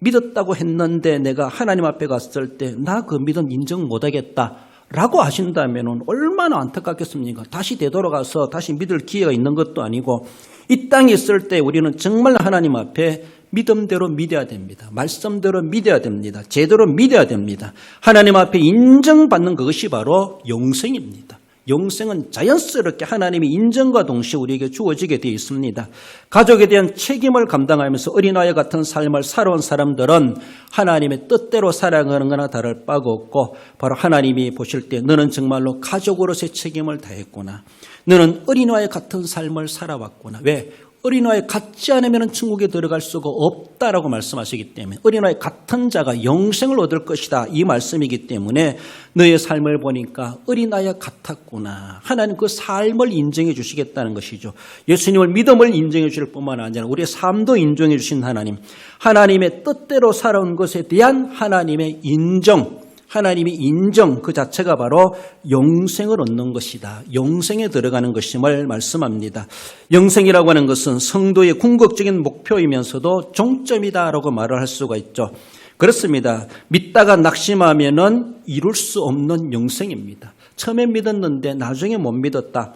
믿었다고 했는데 내가 하나님 앞에 갔을 때 나 그 믿음 인정 못하겠다 라고 하신다면 얼마나 안타깝겠습니까? 다시 되돌아가서 다시 믿을 기회가 있는 것도 아니고 이 땅에 있을 때 우리는 정말 하나님 앞에 믿음대로 믿어야 됩니다. 말씀대로 믿어야 됩니다. 제대로 믿어야 됩니다. 하나님 앞에 인정받는 그것이 바로 영생입니다. 영생은 자연스럽게 하나님의 인정과 동시에 우리에게 주어지게 되어 있습니다. 가족에 대한 책임을 감당하면서 어린아이 같은 삶을 살아온 사람들은 하나님의 뜻대로 살아가는 거나 다를 바가 없고 바로 하나님이 보실 때 너는 정말로 가족으로서의 책임을 다했구나. 너는 어린아이 같은 삶을 살아왔구나. 왜? 어린아이 같지 않으면 천국에 들어갈 수가 없다라고 말씀하시기 때문에 어린아이 같은 자가 영생을 얻을 것이다 이 말씀이기 때문에 너의 삶을 보니까 어린아이 같았구나. 하나님 그 삶을 인정해 주시겠다는 것이죠. 예수님을 믿음을 인정해 주실 뿐만 아니라 우리의 삶도 인정해 주신 하나님, 하나님의 뜻대로 살아온 것에 대한 하나님의 인정, 하나님의 인정 그 자체가 바로 영생을 얻는 것이다. 영생에 들어가는 것임을 말씀합니다. 영생이라고 하는 것은 성도의 궁극적인 목표이면서도 종점이다라고 말을 할 수가 있죠. 그렇습니다. 믿다가 낙심하면은 이룰 수 없는 영생입니다. 처음에 믿었는데 나중에 못 믿었다.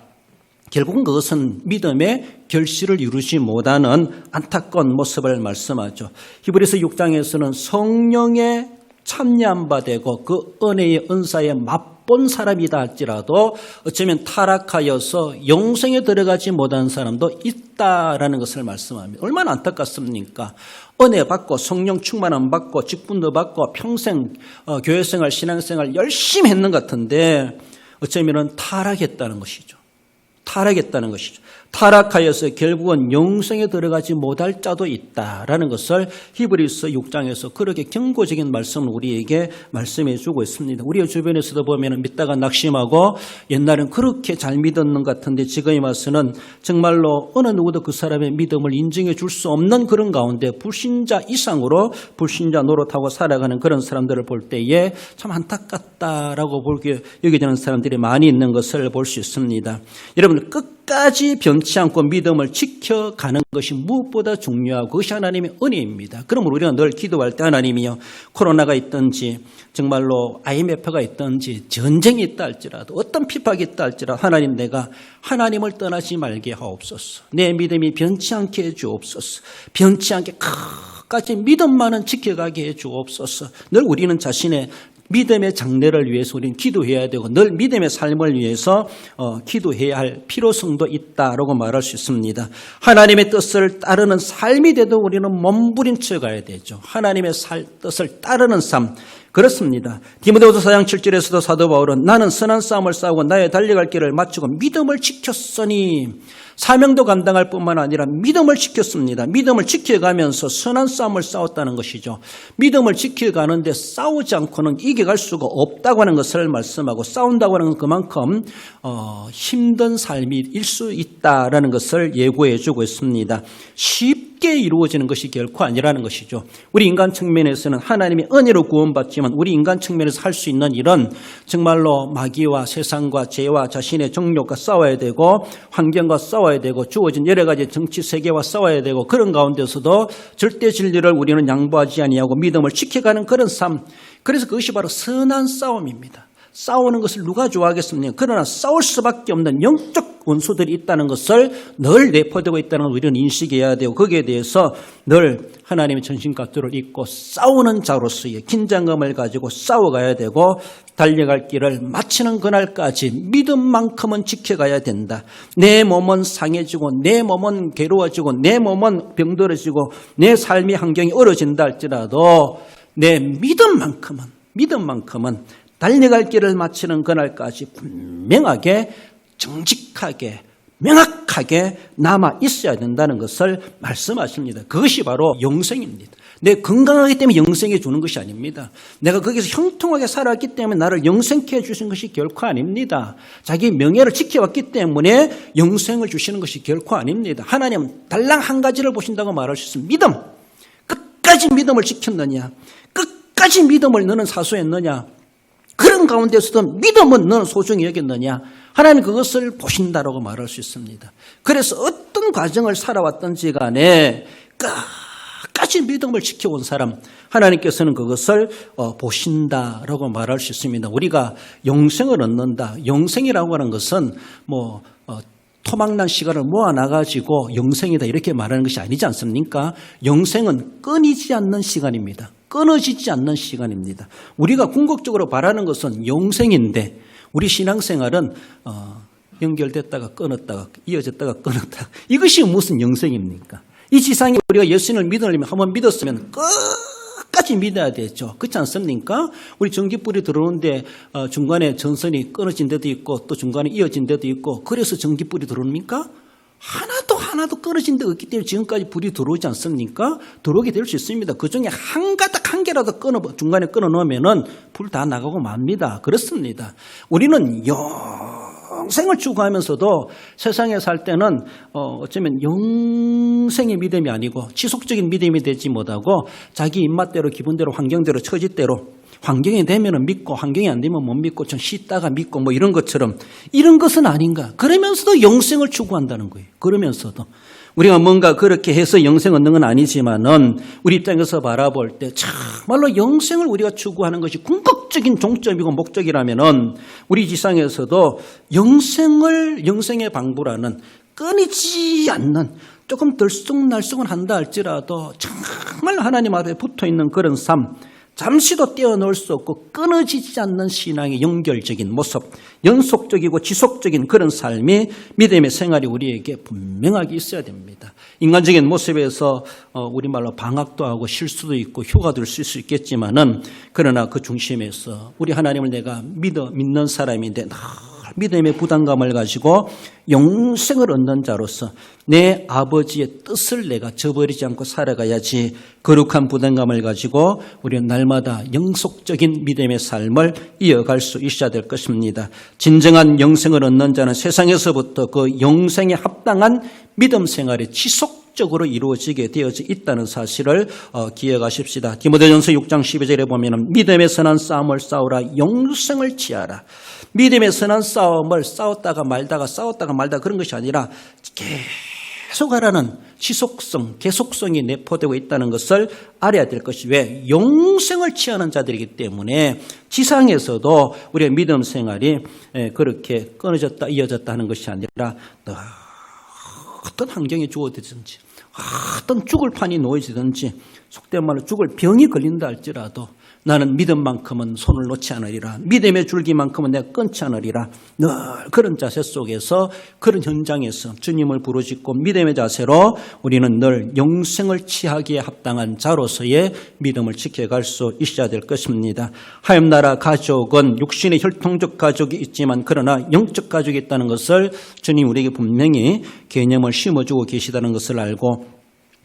결국은 그것은 믿음의 결실을 이루지 못하는 안타까운 모습을 말씀하죠. 히브리서 6장에서는 성령의 참여한 바 되고 그 은혜의 은사에 맛본 사람이다 할지라도 어쩌면 타락하여서 영생에 들어가지 못한 사람도 있다라는 것을 말씀합니다. 얼마나 안타깝습니까? 은혜 받고 성령 충만함 받고 직분도 받고 평생 교회생활 신앙생활 열심히 했는 것 같은데 어쩌면 타락했다는 것이죠. 타락하여서 결국은 영생에 들어가지 못할 자도 있다라는 것을 히브리서 6장에서 그렇게 경고적인 말씀을 우리에게 말씀해 주고 있습니다. 우리 주변에서도 보면 믿다가 낙심하고 옛날엔 그렇게 잘 믿었는 것 같은데 지금에 와서는 정말로 어느 누구도 그 사람의 믿음을 인정해 줄 수 없는 그런 가운데 불신자 이상으로 불신자 노릇하고 살아가는 그런 사람들을 볼 때에 참 안타깝다라고 여겨지는 사람들이 많이 있는 것을 볼 수 있습니다. 여러분 끝까지 변치 않고 믿음을 지켜가는 것이 무엇보다 중요하고 그것이 하나님의 은혜입니다. 그러므로 우리가 늘 기도할 때 하나님이여 코로나가 있든지 정말로 IMF가 있든지 전쟁이 있다 할지라도 어떤 핍박이 있다 할지라도 하나님 내가 하나님을 떠나지 말게 하옵소서. 내 믿음이 변치 않게 해 주옵소서. 변치 않게 끝까지 믿음만은 지켜가게 해 주옵소서. 늘 우리는 자신의 믿음의 장래를 위해서 우리는 기도해야 되고 늘 믿음의 삶을 위해서 기도해야 할 필요성도 있다라고 말할 수 있습니다. 하나님의 뜻을 따르는 삶이 돼도 우리는 몸부림쳐 가야 되죠. 하나님의 뜻을 따르는 삶, 그렇습니다. 디모데후서 4장 7절에서도 사도 바울은 나는 선한 싸움을 싸우고 나의 달려갈 길을 마치고 믿음을 지켰으니 사명도 감당할 뿐만 아니라 믿음을 지켰습니다. 믿음을 지켜가면서 선한 싸움을 싸웠다는 것이죠. 믿음을 지켜가는데 싸우지 않고는 이겨갈 수가 없다고 하는 것을 말씀하고 싸운다고 하는 건 그만큼 힘든 삶일 수 있다라는 것을 예고해 주고 있습니다. 쉽게 이루어지는 것이 결코 아니라는 것이죠. 우리 인간 측면에서는 하나님의 은혜로 구원받지만 우리 인간 측면에서 할 수 있는 일은 정말로 마귀와 세상과 죄와 자신의 정욕과 싸워야 되고 환경과 싸워야 되고 주어진 여러 가지 정치 세계와 싸워야 되고 그런 가운데서도 절대 진리를 우리는 양보하지 아니하고 믿음을 지켜가는 그런 삶. 그래서 그것이 바로 선한 싸움입니다. 싸우는 것을 누가 좋아하겠습니까? 그러나 싸울 수밖에 없는 영적 원수들이 있다는 것을 늘 내포되고 있다는 걸 우리는 인식해야 되고 거기에 대해서 늘 하나님의 전신갑주를 입고 싸우는 자로서의 긴장감을 가지고 싸워가야 되고 달려갈 길을 마치는 그날까지 믿음만큼은 지켜가야 된다. 내 몸은 상해지고 내 몸은 괴로워지고 내 몸은 병들어지고 내 삶의 환경이 어려진다 할지라도 내 믿음만큼은 달려갈 길을 마치는 그날까지 분명하게 정직하게 명확하게 남아 있어야 된다는 것을 말씀하십니다. 그것이 바로 영생입니다. 내 건강하기 때문에 영생해 주는 것이 아닙니다. 내가 거기서 형통하게 살았기 때문에 나를 영생케 해주신 것이 결코 아닙니다. 자기 명예를 지켜왔기 때문에 영생을 주시는 것이 결코 아닙니다. 하나님은 달랑 한 가지를 보신다고 말할 수 있습니다. 믿음. 끝까지 믿음을 지켰느냐, 끝까지 믿음을 너는 사수했느냐, 그런 가운데서도 믿음은 너는 소중히 여겼느냐, 하나님 그것을 보신다라고 말할 수 있습니다. 그래서 어떤 과정을 살아왔든지 간에 끝까지 믿음을 지켜온 사람, 하나님께서는 그것을 보신다라고 말할 수 있습니다. 우리가 영생을 얻는다. 영생이라고 하는 것은 토막난 시간을 모아놔가지고 영생이다 이렇게 말하는 것이 아니지 않습니까? 영생은 끊이지 않는 시간입니다. 끊어지지 않는 시간입니다. 우리가 궁극적으로 바라는 것은 영생인데 우리 신앙생활은 연결됐다가 끊었다가 이어졌다가 끊었다가 이것이 무슨 영생입니까? 이 지상에 우리가 예수님을 믿으려면 한번 믿었으면 끝까지 믿어야 되죠. 그렇지 않습니까? 우리 전기불이 들어오는데 중간에 전선이 끊어진 데도 있고 또 중간에 이어진 데도 있고 그래서 전기불이 들어옵니까? 하나도 끊어진 데 없기 때문에 지금까지 불이 들어오지 않습니까? 들어오게 될 수 있습니다. 그중에 한 개라도 중간에 끊어 놓으면은 불 다 나가고 맙니다. 그렇습니다. 우리는 영생을 추구하면서도 세상에 살 때는 어쩌면 영생의 믿음이 아니고 지속적인 믿음이 되지 못하고 자기 입맛대로 기분대로 환경대로 처지대로 환경이 되면 믿고 환경이 안 되면 못 믿고 좀 쉬다가 믿고 이런 것처럼 이런 것은 아닌가. 그러면서도 영생을 추구한다는 거예요. 그러면서도 우리가 뭔가 그렇게 해서 영생 얻는 건 아니지만은 우리 입장에서 바라볼 때 참말로 영생을 우리가 추구하는 것이 궁극적인 종점이고 목적이라면은 우리 지상에서도 영생의 방부라는 끊이지 않는 조금 들쑥날쑥은 한다 할지라도 정말 하나님 앞에 붙어 있는 그런 삶, 잠시도 떼어놓을 수 없고 끊어지지 않는 신앙의 연결적인 모습, 연속적이고 지속적인 그런 삶이 믿음의 생활이 우리에게 분명하게 있어야 됩니다. 인간적인 모습에서 우리말로 방학도 하고 실수도 있고 휴가도 쓸 수 있겠지만은 그러나 그 중심에서 우리 하나님을 내가 믿는 사람인데 믿음의 부담감을 가지고 영생을 얻는 자로서 내 아버지의 뜻을 내가 저버리지 않고 살아가야지 거룩한 부담감을 가지고 우리는 날마다 영속적인 믿음의 삶을 이어갈 수 있어야 될 것입니다. 진정한 영생을 얻는 자는 세상에서부터 그 영생에 합당한 믿음 생활이 지속적으로 이루어지게 되어져 있다는 사실을 기억하십시다. 디모데전서 6장 12절에 보면 믿음의 선한 싸움을 싸우라 영생을 취하라. 믿음의 선한 싸움을 싸웠다가 말다가 그런 것이 아니라 계속하라는 지속성, 계속성이 내포되고 있다는 것을 알아야 될 것이 왜? 영생을 취하는 자들이기 때문에 지상에서도 우리의 믿음 생활이 그렇게 끊어졌다 이어졌다 하는 것이 아니라 어떤 환경에 주어지든지 어떤 죽을 판이 놓여지든지 속된 말로 죽을 병이 걸린다 할지라도 나는 믿음만큼은 손을 놓지 않으리라. 믿음의 줄기만큼은 내가 끊지 않으리라. 늘 그런 자세 속에서, 그런 현장에서 주님을 부르짖고 믿음의 자세로 우리는 늘 영생을 취하기에 합당한 자로서의 믿음을 지켜갈 수 있어야 될 것입니다. 하나님 나라 가족은 육신의 혈통적 가족이 있지만 그러나 영적 가족이 있다는 것을 주님 우리에게 분명히 개념을 심어주고 계시다는 것을 알고,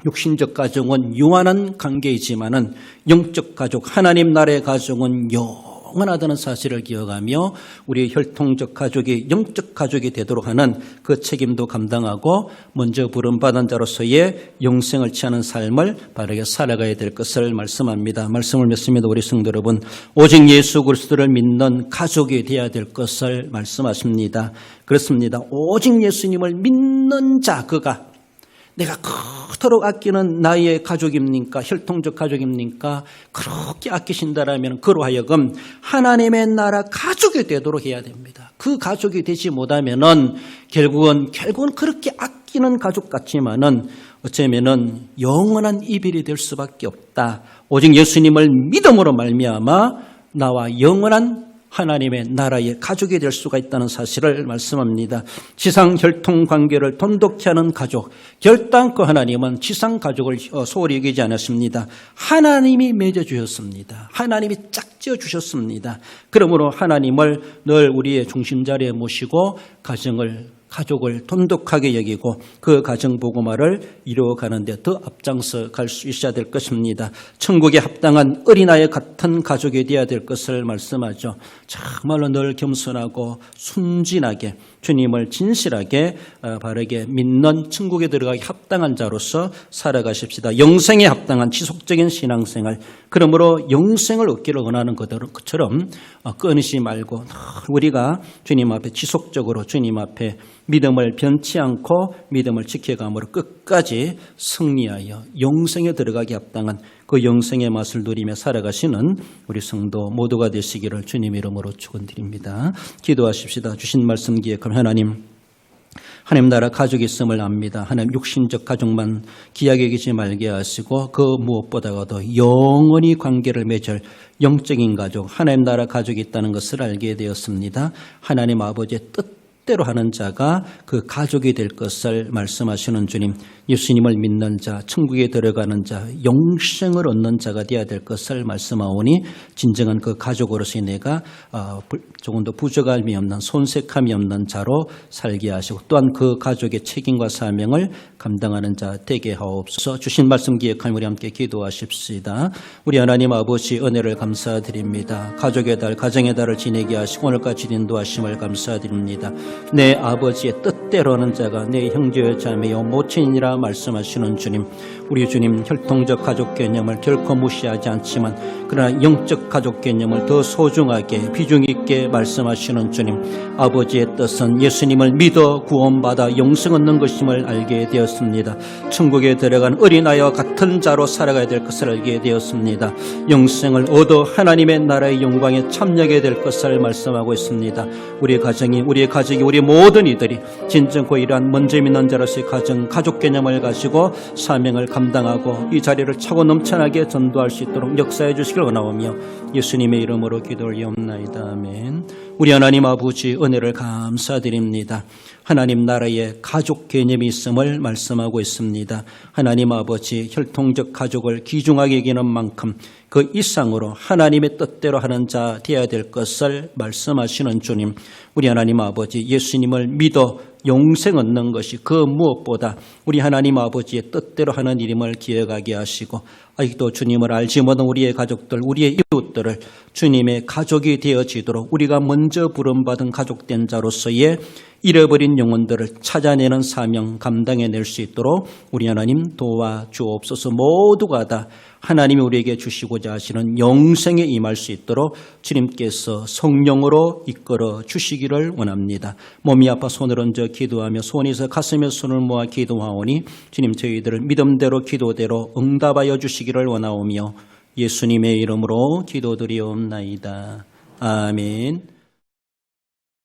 육신적 가족은 유한한 관계이지만은 영적 가족, 하나님 나라의 가족은 영원하다는 사실을 기억하며 우리의 혈통적 가족이 영적 가족이 되도록 하는 그 책임도 감당하고 먼저 부름받은 자로서의 영생을 취하는 삶을 바르게 살아가야 될 것을 말씀합니다. 말씀을 맺습니다. 우리 성도 여러분, 오직 예수 그리스도를 믿는 가족이 되어야 될 것을 말씀하십니다. 그렇습니다. 오직 예수님을 믿는 자, 그가 내가 그토록 아끼는 나의 가족입니까? 혈통적 가족입니까? 그렇게 아끼신다라면 그로 하여금 하나님의 나라 가족이 되도록 해야 됩니다. 그 가족이 되지 못하면은 결국은 그렇게 아끼는 가족 같지만은 어쩌면은 영원한 이별이 될 수밖에 없다. 오직 예수님을 믿음으로 말미암아 나와 영원한 하나님의 나라의 가족이 될 수가 있다는 사실을 말씀합니다. 지상 혈통 관계를 돈독히 하는 가족, 결단코 하나님은 지상 가족을 소홀히 여기지 않았습니다. 하나님이 맺어주셨습니다. 하나님이 짝지어 주셨습니다. 그러므로 하나님을 늘 우리의 중심 자리에 모시고 가족을 돈독하게 여기고 그 가정 복음화를 이루어가는 데 더 앞장서 갈 수 있어야 될 것입니다. 천국에 합당한 어린아이 같은 가족이 되어야 될 것을 말씀하죠. 정말로 늘 겸손하고 순진하게 주님을 진실하게 바르게 믿는 천국에 들어가기 합당한 자로서 살아가십시다. 영생에 합당한 지속적인 신앙생활, 그러므로 영생을 얻기를 원하는 것처럼 끊이지 말고 우리가 주님 앞에 지속적으로 주님 앞에 믿음을 변치 않고 믿음을 지켜감으로 끝까지 승리하여 영생에 들어가기 합당한 그 영생의 맛을 누리며 살아가시는 우리 성도 모두가 되시기를 주님 이름으로 축원드립니다. 기도하십시다. 주신 말씀 기억하며 하나님 나라 가족이 있음을 압니다. 하나님 육신적 가족만 귀하게 여기지 말게 하시고 그 무엇보다도 영원히 관계를 맺을 영적인 가족, 하나님 나라 가족이 있다는 것을 알게 되었습니다. 하나님 아버지의 뜻대로 하는 자가 그 가족이 될 것을 말씀하시는 주님, 예수님을 믿는 자, 천국에 들어가는 자, 영생을 얻는 자가 되어야 될 것을 말씀하오니 진정한 그 가족으로서 내가 조금도 부족함이 없는, 손색함이 없는 자로 살게 하시고 또한 그 가족의 책임과 사명을 감당하는 자 되게 하옵소서. 주신 말씀 기억하며 우리 함께 기도하십시다. 우리 하나님 아버지 은혜를 감사드립니다. 가족의 달, 가정의 달을 지내게 하시고 오늘까지 인도하심을 감사드립니다. 내 아버지의 뜻대로 하는 자가 내 형제여 자매여 모친이라 말씀하시는 주님, 우리 주님 혈통적 가족 개념을 결코 무시하지 않지만 그러나 영적 가족 개념을 더 소중하게 비중 있게 말씀하시는 주님, 아버지의 뜻은 예수님을 믿어 구원받아 영생 얻는 것임을 알게 되었습니다. 천국에 들어간 어린아이와 같은 자로 살아가야 될 것을 알게 되었습니다. 영생을 얻어 하나님의 나라의 영광에 참여하게 될 것을 말씀하고 있습니다. 우리의 가정이, 우리의 가족이, 우리 모든 이들이 진정고 이러한 먼저 믿는 자로서의 가족 개념을 가지고 사명을 감당하고 이 자리를 차고 넘쳐나게 전도할 수 있도록 역사해 주시길 원하오며 예수님의 이름으로 기도 올리옵나이다. 아멘. 우리 하나님 아버지 은혜를 감사드립니다. 하나님 나라의 가족 개념이 있음을 말씀하고 있습니다. 하나님 아버지 혈통적 가족을 귀중하게 여기는 만큼 그 이상으로 하나님의 뜻대로 하는 자 되어야 될 것을 말씀하시는 주님, 우리 하나님 아버지 예수님을 믿어 영생 얻는 것이 그 무엇보다 우리 하나님 아버지의 뜻대로 하는 일임을 기억하게 하시고 아직도 주님을 알지 못한 우리의 가족들, 우리의 이웃들을 주님의 가족이 되어지도록 우리가 먼저 부름받은 가족된 자로서의 잃어버린 영혼들을 찾아내는 사명 감당해낼 수 있도록 우리 하나님 도와주옵소서. 모두가 다 하나님이 우리에게 주시고자 하시는 영생에 임할 수 있도록 주님께서 성령으로 이끌어 주시기를 원합니다. 몸이 아파 손을 얹어 기도하며 손에서 가슴에 손을 모아 기도하오니 주님 저희들을 믿음대로 기도대로 응답하여 주시기를 원하오며 예수님의 이름으로 기도드리옵나이다. 아멘.